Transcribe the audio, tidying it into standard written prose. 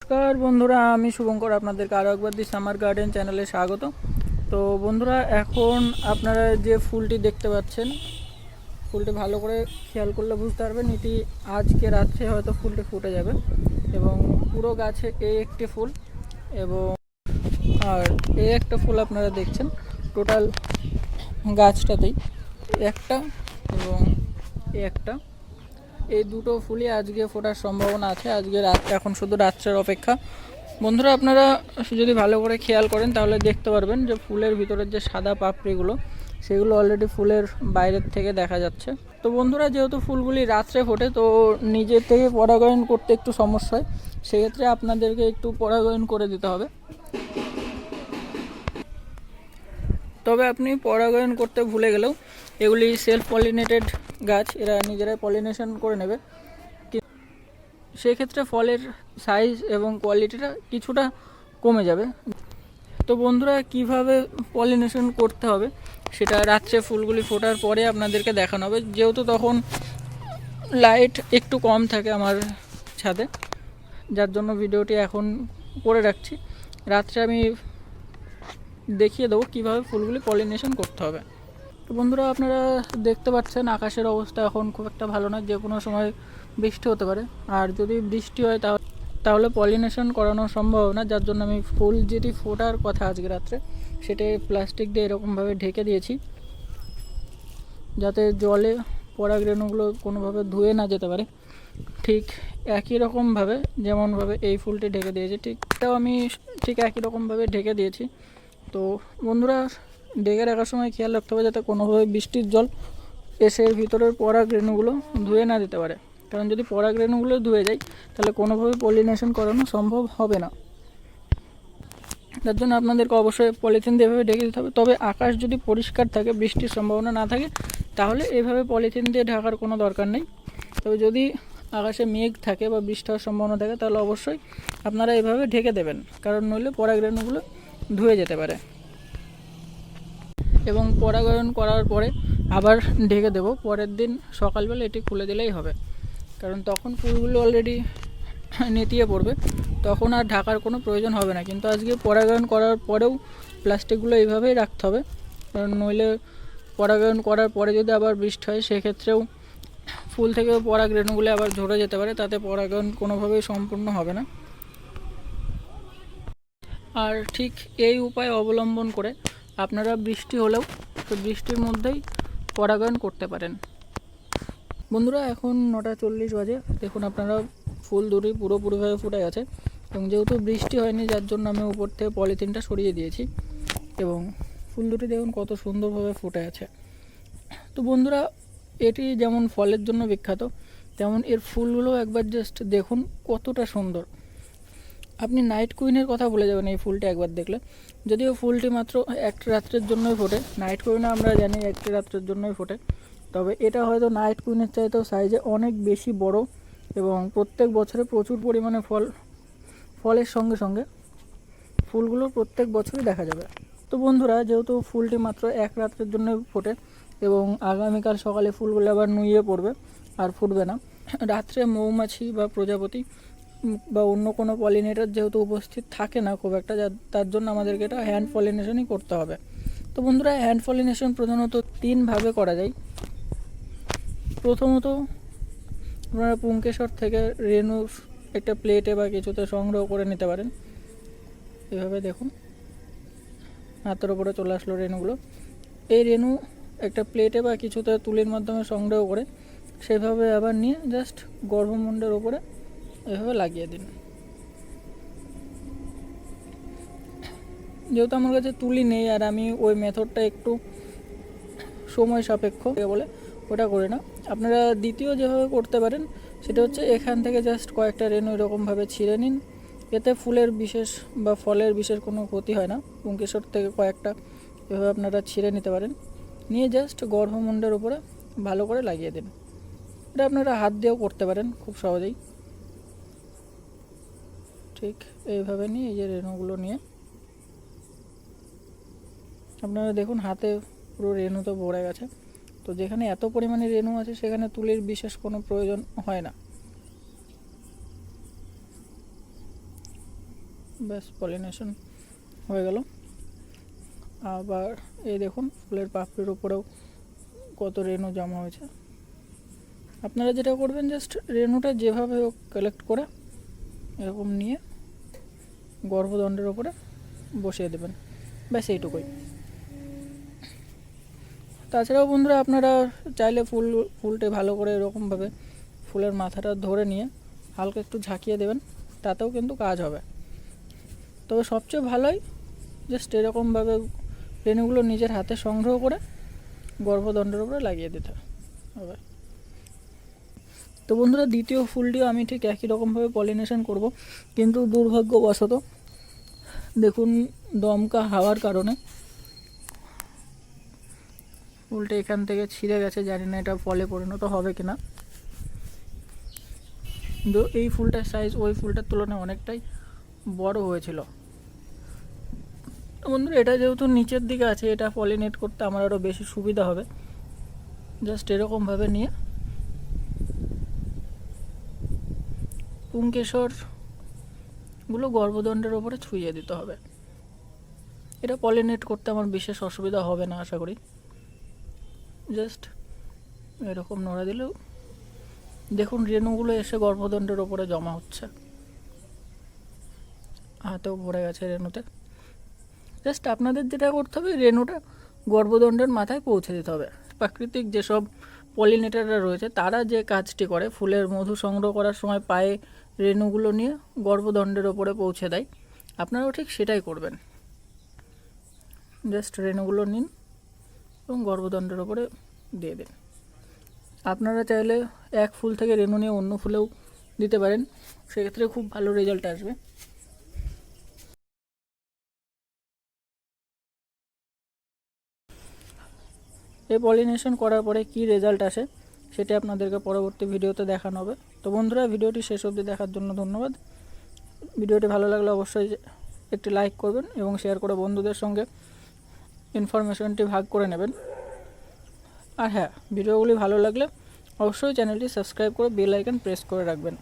নমস্কার বন্ধুরা, আমি শুভঙ্কর আপনাদেরকে আরও একবার দি সামার গার্ডেন চ্যানেলে স্বাগত। তো বন্ধুরা, এখন আপনারা যে ফুলটি দেখতে পাচ্ছেন, ফুলটি ভালো করে খেয়াল করলে বুঝতে পারবেন এটি আজকে রাত্রে হয়তো ফুলটি ফুটে যাবে। এবং পুরো গাছে এই একটি ফুল এবং আর এই একটা ফুল আপনারা দেখছেন, টোটাল গাছটাতেই একটা এবং একটা, এই দুটো ফুলই আজকে ফোটার সম্ভাবনা আছে। আজকে রাত, এখন শুধু রাত্রের অপেক্ষা। বন্ধুরা, আপনারা যদি ভালো করে খেয়াল করেন তাহলে দেখতে পারবেন যে ফুলের ভিতরের যে সাদা পাপড়িগুলো, সেগুলো অলরেডি ফুলের বাইরের থেকে দেখা যাচ্ছে। তো বন্ধুরা, যেহেতু ফুলগুলি রাত্রে ফোটে তো নিজের থেকে পরাগায়ন করতে একটু সমস্যা হয়, সেক্ষেত্রে আপনাদেরকে একটু পরাগায়ন করে দিতে হবে। তবে আপনি পরাগায়ন করতে ভুলে গেলেও এগুলি সেলফ পলিনেটেড গাছ, এরা নিজেরাই পলিনেশন করে নেবে। সেক্ষেত্রে ফলের সাইজ এবং কোয়ালিটিটা কিছুটা কমে যাবে। তো বন্ধুরা, কিভাবে পলিনেশন করতে হবে সেটা রাত্রে ফুলগুলি ফোটার পরে আপনাদেরকে দেখানো হবে, যেহেতু তখন লাইট একটু কম থাকে আমার ছাদে, যার জন্য ভিডিওটি এখন করে রাখছি। রাত্রে আমি দেখিয়ে দেবো কীভাবে ফুলগুলি পলিনেশন করতে হবে। তো বন্ধুরা, আপনারা দেখতে পাচ্ছেন আকাশের অবস্থা এখন খুব একটা ভালো না, যে কোনো সময় বৃষ্টি হতে পারে। আর যদি বৃষ্টি হয় তাহলে পলিনেশন করানো সম্ভব না, যার জন্য আমি ফুল যেটি ফোটার কথা আজকে রাত্রে সেটি প্লাস্টিক দিয়ে এরকমভাবে ঢেকে দিয়েছি, যাতে জলে পরাগরেণুগুলো কোনোভাবে ধুয়ে না যেতে পারে। ঠিক একই রকমভাবে যেমনভাবে এই ফুলটি ঢেকে দিয়েছি, ঠিক এটাও আমি ঠিক একই রকমভাবে ঢেকে দিয়েছি। তো বন্ধুরা, ঢেকে রাখার সময় খেয়াল রাখতে হবে যাতে কোনোভাবে বৃষ্টির জল এসে ভিতরের পরাগরেণুগুলো ধুয়ে না দিতে পারে, কারণ যদি পরাগরেণুগুলো ধুয়ে যায় তাহলে কোনোভাবে পলিনেশন করানো সম্ভব হবে না। যার জন্য আপনাদেরকে অবশ্যই পলিথিন দিয়ে এভাবে ঢেকে দিতে হবে। তবে আকাশ যদি পরিষ্কার থাকে, বৃষ্টির সম্ভাবনা না থাকে, তাহলে এভাবে পলিথিন দিয়ে ঢাকার কোনো দরকার নেই। তবে যদি আকাশে মেঘ থাকে বা বৃষ্টি হওয়ার সম্ভাবনা থাকে তাহলে অবশ্যই আপনারা এভাবে ঢেকে দেবেন, কারণ নইলে পরাগরেণুগুলো ধুয়ে যেতে পারে। এবং পরাগায়ন করার পরে আবার ঢেকে দেব, পরের দিন সকালবেলা এটি খুলে দিলেই হবে, কারণ তখন ফুলগুলো অলরেডি নেতিয়ে পড়বে, তখন আর ঢাকার কোনো প্রয়োজন হবে না। কিন্তু আজকে পরাগায়ন করার পরেও প্লাস্টিকগুলো এইভাবেই রাখতে হবে, কারণ নইলে পরাগায়ন করার পরে যদি আবার বৃষ্টি হয় সেক্ষেত্রেও ফুল থেকে পরাগরেণুগুলো আবার ঝরে যেতে পারে, তাতে পরাগায়ন কোনোভাবেই সম্পূর্ণ হবে না। আর ঠিক এই উপায় অবলম্বন করে আপনারা বৃষ্টি হলেও তো বৃষ্টির মধ্যেই পরাগায়ন করতে পারেন। বন্ধুরা, এখন 9:40 বাজে। দেখুন আপনারা, ফুল দুটি পুরোপুরিভাবে ফুটে গেছে এবং যেহেতু বৃষ্টি হয়নি যার জন্য আমি উপর থেকে পলিথিনটা সরিয়ে দিয়েছি এবং ফুল দুটি দেখুন কত সুন্দরভাবে ফুটে আছে। তো বন্ধুরা, এটি যেমন ফলের জন্য বিখ্যাত, তেমন এর ফুলগুলো একবার জাস্ট দেখুন কতটা সুন্দর। আপনি নাইট কুইনের কথা বলে যাবেন এই ফুলটা একবার দেখলে। যদিও ফুলটি মাত্র একটা রাত্রের জন্যই ফোটে, নাইট কুইন আমরা জানি একটি রাত্রের জন্যই ফোটে, তবে এটা হয়তো নাইট কুইনের চাইতেও সাইজে অনেক বেশি বড় এবং প্রত্যেক বছরে প্রচুর পরিমাণে ফলের সঙ্গে সঙ্গে ফুলগুলো প্রত্যেক বছরই দেখা যাবে। তো বন্ধুরা, যেহেতু ফুলটি মাত্র এক রাত্রের জন্য ফোটে এবং আগামীকাল সকালে ফুলগুলো আবার নুয়ে পড়বে আর ফুটবে না, রাত্রে মৌমাছি বা প্রজাপতি বা অন্য কোনো পলিনেটর যেহেতু উপস্থিত থাকে না খুব একটা, তার জন্য আমাদেরকে এটা হ্যান্ড পলিনেশনই করতে হবে। তো বন্ধুরা, হ্যান্ড পলিনেশন প্রধানত 3 ভাবে করা যায়। প্রথমত, আপনারা পুংকেশর থেকে রেণু একটা প্লেটে বা কিছুতে সংগ্রহ করে নিতে পারেন। এভাবে দেখুন হাতের ওপরে চলে আসলো রেণুগুলো। এই রেণু একটা প্লেটে বা কিছুতে তুলির মাধ্যমে সংগ্রহ করে সেভাবে আবার নিয়ে জাস্ট গর্ভমুণ্ডের ওপরে এভাবে লাগিয়ে দিন। যেহেতু আমার কাছে তুলি নেই আর আমি ওই মেথডটা একটু সময় সাপেক্ষ বলে ওটা করি না, আপনারা দ্বিতীয় যেভাবে করতে পারেন সেটা হচ্ছে এখান থেকে জাস্ট কয়েকটা রেণু এরকমভাবে ছিঁড়ে নিন। এতে ফুলের বিশেষ বা ফলের বিশেষ কোনো ক্ষতি হয় না। পুংকেশর থেকে কয়েকটা এভাবে আপনারা ছিঁড়ে নিতে পারেন, নিয়ে জাস্ট গর্ভমুণ্ডের উপরে ভালো করে লাগিয়ে দিন। এটা আপনারা হাত দিয়েও করতে পারেন খুব সহজেই। ঠিক এইভাবে নিয়ে এই যে রেণুগুলো নিয়ে আপনারা দেখুন হাতে পুরো রেণু তো ভরে গেছে। তো যেখানে এত পরিমাণে রেণু আছে সেখানে তুলির বিশেষ কোনো প্রয়োজন হয় না। ব্যাস পলিনেশন হয়ে গেল। আবার এই দেখুন ফুলের পাপড়ির উপরেও কত রেণু জমা হয়েছে। আপনারা যেটা করবেন, জাস্ট রেণুটা যেভাবে হোক কালেক্ট করে এরকম নিয়ে গর্ভদণ্ডের ওপরে বসিয়ে দেবেন, ব্যাস এইটুকুই। তাছাড়াও বন্ধুরা আপনারা চাইলে ফুলটা ভালো করে এরকমভাবে ফুলের মাথাটা ধরে নিয়ে হালকা একটু ঝাঁকিয়ে দেবেন, তাতেও কিন্তু কাজ হবে। তবে সবচেয়ে ভালোই জাস্ট এরকমভাবে রেণুগুলো নিজের হাতে সংগ্রহ করে গর্ভদণ্ডের উপরে লাগিয়ে দিতে হবে। তো বন্ধুরা দ্বিতীয় ফুলটিও আমি ঠিক একই রকমভাবে পলিনেশন করব, কিন্তু দুর্ভাগ্যবশত দেখুন দমকা হাওয়ার কারণে ফুলটা এখান থেকে ছিঁড়ে গেছে। জানি না এটা ফলে পরিণত হবে কিনা, কিন্তু এই ফুলটার সাইজ ওই ফুলটার তুলনায় অনেকটাই বড় হয়েছিল। বন্ধুরা এটা যেহেতু নিচের দিকে আছে, এটা পলিনেট করতে আমার আরও বেশি সুবিধা হবে। জাস্ট এরকমভাবে নিয়ে পুংকেশরগুলো গর্ভদণ্ডের ওপরে ছুঁয়ে দিতে হবে। এটা পলিনেট করতে আমার বিশেষ অসুবিধা হবে না আশা করি। জাস্ট এরকম নড়া দিলেও দেখুন রেণুগুলো এসে গর্ভদণ্ডের ওপরে জমা হচ্ছে, হাতেও ভরে গেছে রেণুতে। জাস্ট আপনাদের যেটা করতে হবে, রেণুটা গর্ভদণ্ডের মাথায় পৌঁছে দিতে হবে। প্রাকৃতিক যেসব পলিনেটাররা রয়েছে তারা যে কাজটি করে, ফুলের মধু সংগ্রহ করার সময় পায়ে রেণুগুলো নিয়ে গর্ভদণ্ডের ওপরে পৌঁছে দেয়, আপনারাও ঠিক সেটাই করবেন। জাস্ট রেণুগুলো নিন এবং গর্ভদণ্ডের ওপরে দিয়ে দিন। আপনারা চাইলে এক ফুল থেকে রেণু নিয়ে অন্য ফুলেও দিতে পারেন, সেক্ষেত্রে খুব ভালো রেজাল্ট আসবে। এই পলিনেশন করার পরে কি রেজাল্ট আসে সেটা আপনাদেরকে পরবর্তী ভিডিওতে দেখানো হবে। তো বন্ধুরা ভিডিওটি শেষ অবধি দেখার জন্য ধন্যবাদ। ভিডিওটি ভালো লাগলে অবশ্যই একটি লাইক করবেন এবং শেয়ার করে বন্ধুদের সঙ্গে ইনফরমেশনটি ভাগ করে নেবেন। আর হ্যাঁ, ভিডিওগুলি ভালো লাগলে অবশ্যই চ্যানেলটি সাবস্ক্রাইব করে বেল আইকন প্রেস করে রাখবেন।